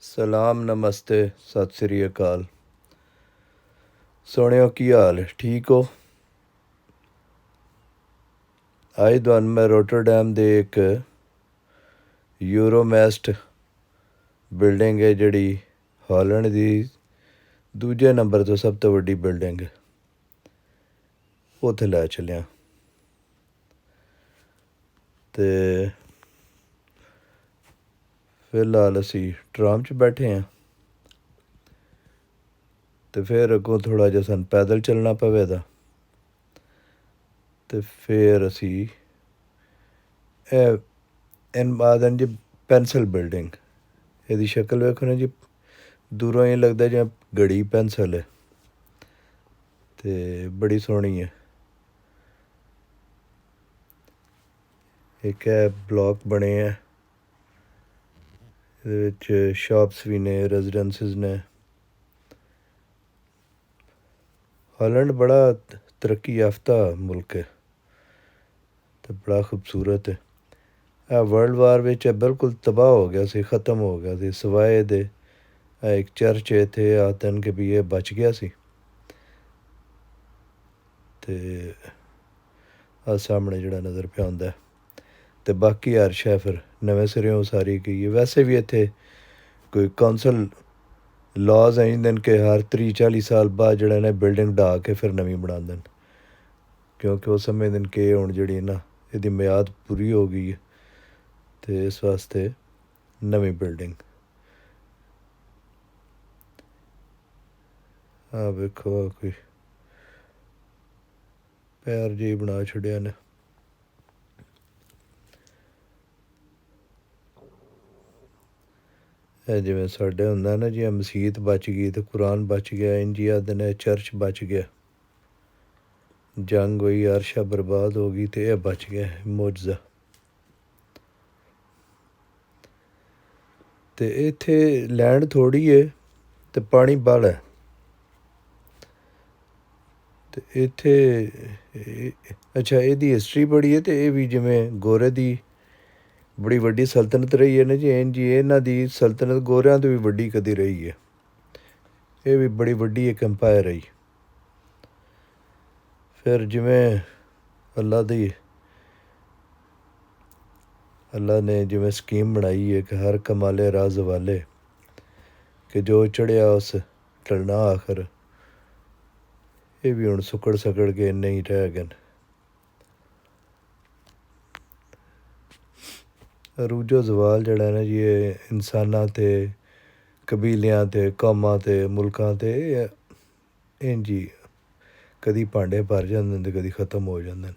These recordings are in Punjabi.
ਸਲਾਮ ਨਮਸਤੇ ਸਤਿ ਸ੍ਰੀ ਅਕਾਲ। ਸੋਹਣਿਓ ਕੀ ਹਾਲ ਠੀਕ ਹੋ? ਅੱਜ ਤੁਹਾਨੂੰ ਮੈਂ ਰੋਟਰਡੈਮ ਦੇ ਇੱਕ ਯੂਰੋਮੈਸਟ ਬਿਲਡਿੰਗ ਹੈ ਜਿਹੜੀ ਹਾਲੈਂਡ ਦੀ ਦੂਜੇ ਨੰਬਰ ਤੋਂ ਸਭ ਤੋਂ ਵੱਡੀ ਬਿਲਡਿੰਗ ਹੈ, ਉੱਥੇ ਲੈ ਚੱਲਿਆ। ਅਤੇ ਫਿਲਹਾਲ ਅਸੀਂ ਟਰਾਮ 'ਚ ਬੈਠੇ ਹਾਂ ਅਤੇ ਫਿਰ ਅੱਗੋਂ ਥੋੜ੍ਹਾ ਜਿਹਾ ਸਾਨੂੰ ਪੈਦਲ ਚੱਲਣਾ ਪਵੇਗਾ। ਅਤੇ ਫਿਰ ਅਸੀਂ ਆਦਨ ਜੀ ਪੈਨਸਲ ਬਿਲਡਿੰਗ, ਇਹਦੀ ਸ਼ਕਲ ਵੇਖੋ ਨਾ ਜੀ, ਦੂਰੋਂ ਇਹ ਲੱਗਦਾ ਜਿਵੇਂ ਘੜੀ ਪੈਨਸਲ ਹੈ ਅਤੇ ਬੜੀ ਸੋਹਣੀ ਹੈ। ਇੱਕ ਇਹ ਬਲਾਕ ਬਣੇ ਹੈ, ਇਹਦੇ ਵਿੱਚ ਸ਼ਾਪਸ ਵੀ ਨੇ, ਰੈਜ਼ੀਡੈਂਸਿਸ ਨੇ। ਹਾਲੈਂਡ ਬੜਾ ਤਰੱਕੀ ਯਾਫਤਾ ਮੁਲਕ ਹੈ ਅਤੇ ਬੜਾ ਖੂਬਸੂਰਤ ਹੈ। ਇਹ ਵਰਲਡ ਵਾਰ ਵਿੱਚ ਬਿਲਕੁਲ ਤਬਾਹ ਹੋ ਗਿਆ ਸੀ, ਖ਼ਤਮ ਹੋ ਗਿਆ ਸੀ, ਸਿਵਾਏ ਇਹਦੇ ਇੱਕ ਚਰਚ ਇੱਥੇ ਆਖਦੇ ਕਿ ਵੀ ਇਹ ਬਚ ਗਿਆ ਸੀ। ਅਤੇ ਆਹ ਸਾਹਮਣੇ ਜਿਹੜਾ ਨਜ਼ਰ ਪਿਆ ਹੁੰਦਾ ਅਤੇ ਬਾਕੀ ਹਰ ਸ਼ੈ ਫਿਰ ਨਵੇਂ ਸਿਰਿਓਂ ਉਸਾਰੀ ਗਈ ਹੈ। ਵੈਸੇ ਵੀ ਇੱਥੇ ਕੋਈ ਕੌਂਸਲ ਲਾਜ਼ ਆਈ ਨੇ ਕਿ ਹਰ 30-40 ਸਾਲ ਬਾਅਦ ਜਿਹੜਾ ਨੇ ਬਿਲਡਿੰਗ ਢਾਹ ਕੇ ਫਿਰ ਨਵੀਂ ਬਣਾਉਂਦੇ ਨੇ, ਕਿਉਂਕਿ ਉਹ ਸਮਝਦੇ ਨੇ ਕਿ ਹੁਣ ਜਿਹੜੀ ਨਾ ਇਹਦੀ ਮਿਆਦ ਪੂਰੀ ਹੋ ਗਈ ਹੈ ਅਤੇ ਇਸ ਵਾਸਤੇ ਨਵੀਂ ਬਿਲਡਿੰਗ। ਆਹ ਵੇਖੋ ਕੋਈ ਪੈਰ ਜਿਹੀ ਬਣਾ ਛੱਡਿਆ ਨੇ। ਇਹ ਜਿਵੇਂ ਸਾਡੇ ਹੁੰਦਾ ਨਾ ਜੀ, ਮਸੀਤ ਬਚ ਗਈ ਅਤੇ ਕੁਰਾਨ ਬਚ ਗਿਆ, ਇੰਡੀਆ ਦੇ ਨੇ ਚਰਚ ਬਚ ਗਿਆ। ਜੰਗ ਹੋਈ, ਅਰਸ਼ਾ ਬਰਬਾਦ ਹੋ ਗਈ ਅਤੇ ਇਹ ਬਚ ਗਿਆ, ਮੌਜਜ਼ਾ। ਅਤੇ ਇੱਥੇ ਲੈਂਡ ਥੋੜ੍ਹੀ ਹੈ ਅਤੇ ਪਾਣੀ ਬਾਹਲਾ ਹੈ। ਅਤੇ ਇੱਥੇ ਅੱਛਾ ਇਹਦੀ ਹਿਸਟਰੀ ਬੜੀ ਹੈ ਅਤੇ ਇਹ ਵੀ ਜਿਵੇਂ ਗੋਰੇ ਦੀ ਬੜੀ ਵੱਡੀ ਸਲਤਨਤ ਰਹੀ ਹੈ ਨਾ ਜੀ, ਜੀ ਇਹਨਾਂ ਦੀ ਸਲਤਨਤ ਗੋਰਿਆਂ ਤੋਂ ਵੀ ਵੱਡੀ ਕਦੀ ਰਹੀ ਹੈ। ਇਹ ਵੀ ਬੜੀ ਵੱਡੀ ਇੱਕ ਅੰਪਾਇਰ ਰਹੀ। ਫਿਰ ਜਿਵੇਂ ਅੱਲਾ ਨੇ ਜਿਵੇਂ ਸਕੀਮ ਬਣਾਈ ਹੈ ਕਿ ਹਰ ਕਮਾਲੇ ਰਾਜ਼ ਵਾਲੇ, ਕਿ ਜੋ ਚੜ੍ਹਿਆ ਉਸ ਢਲਣਾ ਆਖਰ। ਇਹ ਵੀ ਹੁਣ ਸੁੱਕੜ ਸਕੜ ਕੇ ਇੰਨੇ ਹੀ ਰਹਿ ਗਏ। ਅਰੂਜੋ ਜ਼ਵਾਲ ਜਿਹੜਾ ਨਾ ਜੀ, ਇਹ ਇਨਸਾਨਾਂ 'ਤੇ, ਕਬੀਲਿਆਂ 'ਤੇ, ਕੌਮਾਂ 'ਤੇ, ਮੁਲਕਾਂ 'ਤੇ ਇੰਝ ਹੀ ਕਦੀ ਭਾਂਡੇ ਭਰ ਜਾਂਦੇ ਨੇ ਅਤੇ ਕਦੀ ਖ਼ਤਮ ਹੋ ਜਾਂਦੇ ਨੇ।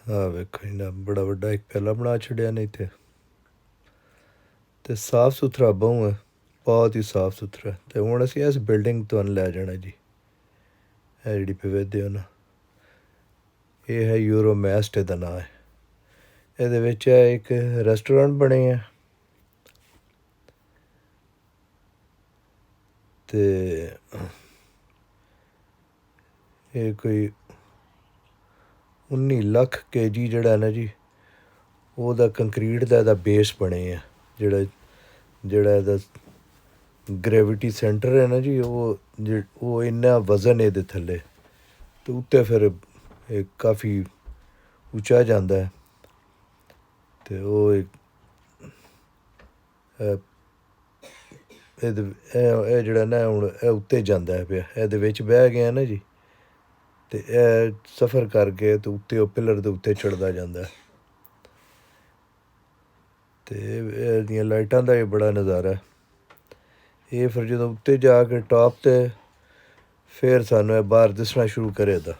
ਆਹ ਵੇਖੋ ਇੰਨਾ ਬੜਾ ਵੱਡਾ ਇੱਕ ਪਹਿਲਾ ਬਣਾ ਛੱਡਿਆ ਨੇ ਇੱਥੇ, ਅਤੇ ਸਾਫ ਸੁਥਰਾ ਬਹੁਤ ਹੈ, ਬਹੁਤ ਹੀ ਸਾਫ ਸੁਥਰਾ। ਅਤੇ ਹੁਣ ਅਸੀਂ ਇਸ ਬਿਲਡਿੰਗ ਤੁਹਾਨੂੰ ਲੈ ਜਾਣਾ ਜੀ, ਇਹ ਜਿਹੜੀ ਪੇ ਵੇਖਦੇ ਹੋ ਨਾ, ਇਹ ਹੈ ਯੂਰੋਮੈਸਟ ਇਹਦਾ ਨਾਂ ਹੈ। ਇਹਦੇ ਵਿੱਚ ਇੱਕ ਰੈਸਟੋਰੈਂਟ ਬਣੇ ਹੈ ਅਤੇ ਇਹ ਕੋਈ 19 ਲੱਖ kg ਜਿਹੜਾ ਨਾ ਜੀ, ਉਹਦਾ ਕੰਕਰੀਟ ਦਾ ਇਹਦਾ ਬੇਸ ਬਣੇ ਹੈ। ਜਿਹੜਾ ਇਹਦਾ ਗ੍ਰੈਵਿਟੀ ਸੈਂਟਰ ਹੈ ਨਾ ਜੀ, ਉਹ ਇੰਨਾ ਵਜ਼ਨ ਇਹਦੇ ਥੱਲੇ, ਅਤੇ ਉੱਤੇ ਫਿਰ ਇਹ ਕਾਫੀ ਉੱਚਾ ਜਾਂਦਾ ਹੈ। ਅਤੇ ਉਹ ਇਹ ਜਿਹੜਾ ਨਾ ਹੁਣ ਇਹ ਉੱਤੇ ਜਾਂਦਾ ਪਿਆ, ਇਹਦੇ ਵਿੱਚ ਬਹਿ ਗਿਆ ਨਾ ਜੀ, ਅਤੇ ਇਹ ਸਫ਼ਰ ਕਰਕੇ ਅਤੇ ਉੱਤੇ ਉਹ ਪਿਲਰ ਦੇ ਉੱਤੇ ਚੜ੍ਹਦਾ ਜਾਂਦਾ। ਅਤੇ ਇਹਦੀਆਂ ਲਾਈਟਾਂ ਦਾ ਵੀ ਬੜਾ ਨਜ਼ਾਰਾ। ਇਹ ਫਿਰ ਜਦੋਂ ਉੱਤੇ ਜਾ ਕੇ ਟਾਪ 'ਤੇ ਫਿਰ ਸਾਨੂੰ ਇਹ ਬਾਹਰ ਦਿਸਣਾ ਸ਼ੁਰੂ ਕਰੇਗਾ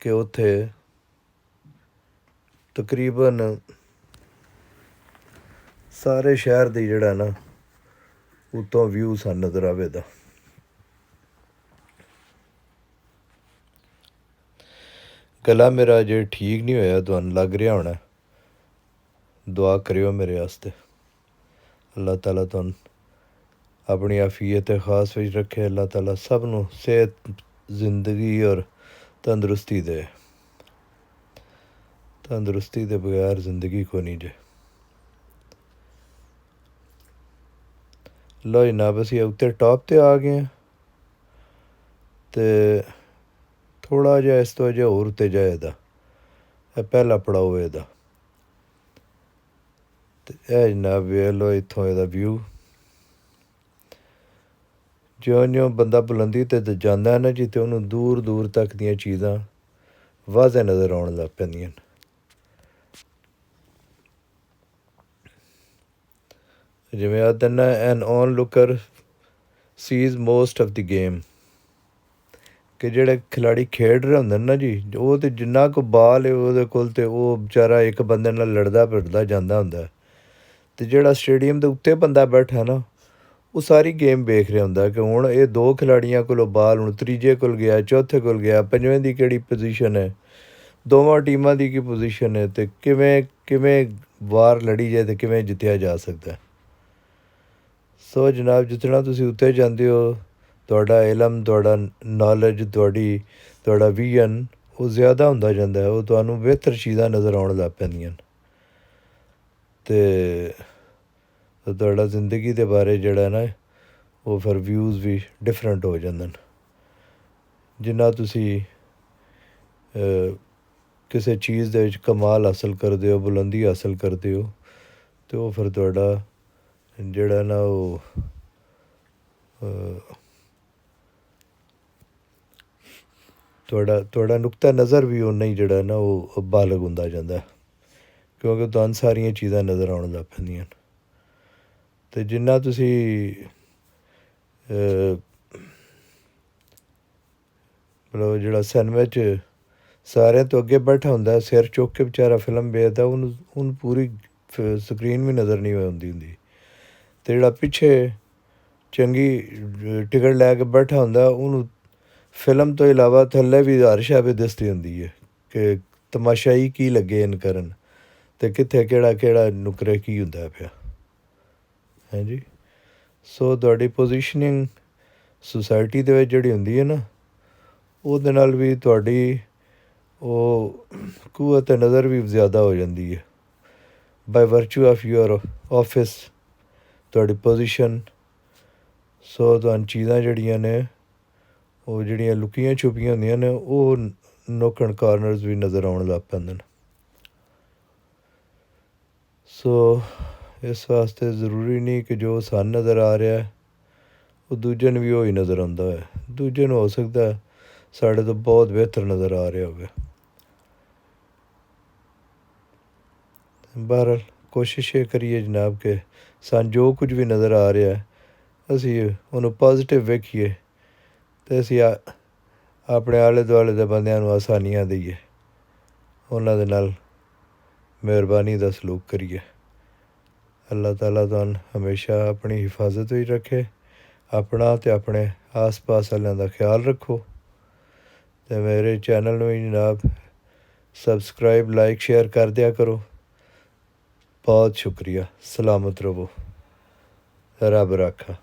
ਕਿ ਉੱਥੇ ਤਕਰੀਬਨ ਸਾਰੇ ਸ਼ਹਿਰ ਦੀ ਜਿਹੜਾ ਨਾ ਉੱਤੋਂ ਵਿਊ ਸਾਨੂੰ ਨਜ਼ਰ ਆਵੇਗਾ। ਗਲਾ ਮੇਰਾ ਜੇ ਠੀਕ ਨਹੀਂ ਹੋਇਆ, ਤੁਹਾਨੂੰ ਲੱਗ ਰਿਹਾ ਹੋਣਾ, ਦੁਆ ਕਰਿਓ ਮੇਰੇ ਵਾਸਤੇ। ਅੱਲਾਹ ਤਾਲਾ ਤੁਹਾਨੂੰ ਆਪਣੀ ਆਫੀਅਤ ਖਾਸ ਵਿੱਚ ਰੱਖੇ, ਅੱਲਾਹ ਤਾਲਾ ਸਭ ਨੂੰ ਸਿਹਤ, ਜ਼ਿੰਦਗੀ ਔਰ ਤੰਦਰੁਸਤੀ ਦੇ। ਤੰਦਰੁਸਤੀ ਦੇ ਬਗੈਰ ਜ਼ਿੰਦਗੀ ਕੋਈ ਨਹੀਂ ਜੇ। ਲਓ ਜਨਾਬ, ਅਸੀਂ ਉੱਤੇ ਟੌਪ 'ਤੇ ਆ ਗਏ ਹਾਂ ਅਤੇ ਥੋੜ੍ਹਾ ਜਿਹਾ ਇਸ ਤੋਂ ਅਜੇ ਹੋਰ ਉੱਤੇ ਜਾਏ ਇਹਦਾ, ਇਹ ਪਹਿਲਾ ਪੜਾਓ ਇਹਦਾ। ਅਤੇ ਇਹ ਜਨਾਬ ਵੇਖ ਲਓ ਇੱਥੋਂ ਇਹਦਾ ਵਿਊ। ਜਿਉਂ ਬੰਦਾ ਬੁਲੰਦੀ 'ਤੇ ਜਾਂਦਾ ਹੈ ਨਾ ਜੀ, ਅਤੇ ਉਹਨੂੰ ਦੂਰ ਦੂਰ ਤੱਕ ਦੀਆਂ ਚੀਜ਼ਾਂ ਵਾਜ਼ਹ ਨਜ਼ਰ ਆਉਣ ਲੱਗ ਪੈਂਦੀਆਂ। ਜਿਵੇਂ ਆਖਦੇ ਨਾ, an on looker sees most of the game, ਕਿ ਜਿਹੜੇ ਖਿਲਾੜੀ ਖੇਡ ਰਹੇ ਹੁੰਦੇ ਨੇ ਨਾ ਜੀ, ਉਹ ਤਾਂ ਜਿੰਨਾ ਕੁ ਬਾਲ ਹੈ ਉਹਦੇ ਕੋਲ, ਅਤੇ ਉਹ ਵਿਚਾਰਾ ਇੱਕ ਬੰਦੇ ਨਾਲ ਲੜਦਾ ਭਿੜਦਾ ਜਾਂਦਾ ਹੁੰਦਾ। ਅਤੇ ਜਿਹੜਾ ਸਟੇਡੀਅਮ ਦੇ ਉੱਤੇ ਬੰਦਾ ਬੈਠਾ ਨਾ, ਉਹ ਸਾਰੀ ਗੇਮ ਵੇਖ ਰਿਹਾ ਹੁੰਦਾ ਕਿ ਹੁਣ ਇਹ 2 ਖਿਲਾੜੀਆਂ ਕੋਲੋਂ ਬਾਲ ਹੁਣ ਤੀਜੇ ਕੋਲ ਗਿਆ, ਚੌਥੇ ਕੋਲ ਗਿਆ, ਪੰਜਵੇਂ ਦੀ ਕਿਹੜੀ ਪੋਜੀਸ਼ਨ ਹੈ, ਦੋਵਾਂ ਟੀਮਾਂ ਦੀ ਕੀ ਪੋਜੀਸ਼ਨ ਹੈ, ਅਤੇ ਕਿਵੇਂ ਵਾਰ ਲੜੀ ਜਾਏ ਅਤੇ ਕਿਵੇਂ ਜਿੱਤਿਆ ਜਾ ਸਕਦਾ। ਸੋ ਜਨਾਬ, ਜਿਤਨਾ ਤੁਸੀਂ ਉੱਤੇ ਜਾਂਦੇ ਹੋ, ਤੁਹਾਡਾ ਇਲਮ, ਤੁਹਾਡਾ ਨੌਲੇਜ, ਤੁਹਾਡਾ ਵਿਜ਼ਨ ਉਹ ਜ਼ਿਆਦਾ ਹੁੰਦਾ ਜਾਂਦਾ ਹੈ, ਉਹ ਤੁਹਾਨੂੰ ਬਿਹਤਰ ਚੀਜ਼ਾਂ ਨਜ਼ਰ ਆਉਣ ਲੱਗ ਪੈਂਦੀਆਂ ਅਤੇ ਤੁਹਾਡਾ ਜ਼ਿੰਦਗੀ ਦੇ ਬਾਰੇ ਜਿਹੜਾ ਨਾ ਉਹ ਫਿਰ ਵਿਊਜ਼ ਵੀ ਡਿਫਰੈਂਟ ਹੋ ਜਾਂਦੇ ਨੇ। ਜਿੰਨਾ ਤੁਸੀਂ ਕਿਸੇ ਚੀਜ਼ ਦੇ ਵਿੱਚ ਕਮਾਲ ਹਾਸਲ ਕਰਦੇ ਹੋ, ਬੁਲੰਦੀ ਹਾਸਲ ਕਰਦੇ ਹੋ, ਅਤੇ ਉਹ ਫਿਰ ਤੁਹਾਡਾ ਜਿਹੜਾ ਨਾ ਉਹ ਤੁਹਾਡਾ ਨੁਕਤਾ ਨਜ਼ਰ ਵੀ ਓਨਾ ਹੀ ਜਿਹੜਾ ਨਾ ਉਹ ਬਾਲਗ ਹੁੰਦਾ ਜਾਂਦਾ, ਕਿਉਂਕਿ ਤੁਹਾਨੂੰ ਸਾਰੀਆਂ ਚੀਜ਼ਾਂ ਨਜ਼ਰ ਆਉਣ ਲੱਗ ਪੈਂਦੀਆਂ। ਅਤੇ ਜਿੰਨਾ ਤੁਸੀਂ ਮਤਲਬ ਜਿਹੜਾ ਸਿਨੇਮੇ 'ਚ ਸਾਰਿਆਂ ਤੋਂ ਅੱਗੇ ਬੈਠਾ ਹੁੰਦਾ, ਸਿਰ ਚੁੱਕ ਕੇ ਵਿਚਾਰਾ ਫਿਲਮ ਵੇਖਦਾ, ਉਹਨੂੰ ਪੂਰੀ ਸਕਰੀਨ ਵੀ ਨਜ਼ਰ ਨਹੀਂ ਆਉਂਦੀ ਹੁੰਦੀ। ਅਤੇ ਜਿਹੜਾ ਪਿੱਛੇ ਚੰਗੀ ਟਿਕਟ ਲੈ ਕੇ ਬੈਠਾ ਹੁੰਦਾ, ਉਹਨੂੰ ਫਿਲਮ ਤੋਂ ਇਲਾਵਾ ਥੱਲੇ ਵੀ ਹਰ ਸ਼ੈ ਵੀ ਦਿਸਦੀ ਹੁੰਦੀ ਹੈ ਕਿ ਤਮਾਸ਼ਾਈ ਕੀ ਲੱਗੇ ਇਨ ਕਰਨ, ਅਤੇ ਕਿੱਥੇ ਕਿਹੜਾ ਨੁਕਰੇ ਕੀ ਹੁੰਦਾ ਪਿਆ ਹੈ ਜੀ। ਸੋ ਤੁਹਾਡੀ ਪੋਜੀਸ਼ਨਿੰਗ ਸੁਸਾਇਟੀ ਦੇ ਵਿੱਚ ਜਿਹੜੀ ਹੁੰਦੀ ਹੈ ਨਾ, ਉਹਦੇ ਨਾਲ ਵੀ ਤੁਹਾਡੀ ਉਹ ਕੂਵਤ ਨਜ਼ਰ ਵੀ ਜ਼ਿਆਦਾ ਹੋ ਜਾਂਦੀ ਹੈ, ਬਾਈ ਵਰਚੂ ਆਫ ਯੂਅਰ ਆਫਿਸ, ਤੁਹਾਡੀ ਪੋਜੀਸ਼ਨ। ਸੋ ਤੁਹਾਨੂੰ ਚੀਜ਼ਾਂ ਜਿਹੜੀਆਂ ਨੇ ਉਹ ਜਿਹੜੀਆਂ ਲੁਕੀਆਂ ਛੁਪੀਆਂ ਹੁੰਦੀਆਂ ਨੇ, ਉਹ ਨੁੱਕ ਐਂਡ ਕਾਰਨਰਸ ਵੀ ਨਜ਼ਰ ਆਉਣ ਲੱਗ ਪੈਂਦੇ ਨੇ। ਸੋ ਇਸ ਵਾਸਤੇ ਜ਼ਰੂਰੀ ਨਹੀਂ ਕਿ ਜੋ ਸਾਨੂੰ ਨਜ਼ਰ ਆ ਰਿਹਾ ਉਹ ਦੂਜੇ ਨੂੰ ਵੀ ਉਹੀ ਨਜ਼ਰ ਆਉਂਦਾ ਹੈ। ਦੂਜੇ ਨੂੰ ਹੋ ਸਕਦਾ ਸਾਡੇ ਤੋਂ ਬਹੁਤ ਬਿਹਤਰ ਨਜ਼ਰ ਆ ਰਿਹਾ ਹੋਵੇ। ਬਹਰਹਾਲ ਕੋਸ਼ਿਸ਼ ਇਹ ਕਰੀਏ ਜਨਾਬ ਕਿ ਸਾਨੂੰ ਜੋ ਕੁਝ ਵੀ ਨਜ਼ਰ ਆ ਰਿਹਾ ਅਸੀਂ ਉਹਨੂੰ ਪੋਜ਼ੀਟਿਵ ਵੇਖੀਏ, ਅਤੇ ਅਸੀਂ ਆਪਣੇ ਆਲੇ ਦੁਆਲੇ ਦੇ ਬੰਦਿਆਂ ਨੂੰ ਆਸਾਨੀਆਂ ਦਈਏ, ਉਹਨਾਂ ਦੇ ਨਾਲ ਮਿਹਰਬਾਨੀ ਦਾ ਸਲੂਕ ਕਰੀਏ। ਅੱਲਾਹ ਤਾਲਾ ਤੁਹਾਨੂੰ ਹਮੇਸ਼ਾ ਆਪਣੀ ਹਿਫਾਜ਼ਤ ਵਿੱਚ ਰੱਖੇ। ਆਪਣਾ ਅਤੇ ਆਪਣੇ ਆਸ ਪਾਸ ਵਾਲਿਆਂ ਦਾ ਖਿਆਲ ਰੱਖੋ, ਅਤੇ ਮੇਰੇ ਚੈਨਲ ਨੂੰ ਵੀ ਜਨਾਬ ਸਬਸਕ੍ਰਾਈਬ, ਲਾਈਕ, ਸ਼ੇਅਰ ਕਰ ਦਿਆ ਕਰੋ। ਬਹੁਤ ਸ਼ੁਕਰੀਆ। ਸਲਾਮਤ ਰਵੋ। ਰੱਬ ਰਾਖਾ।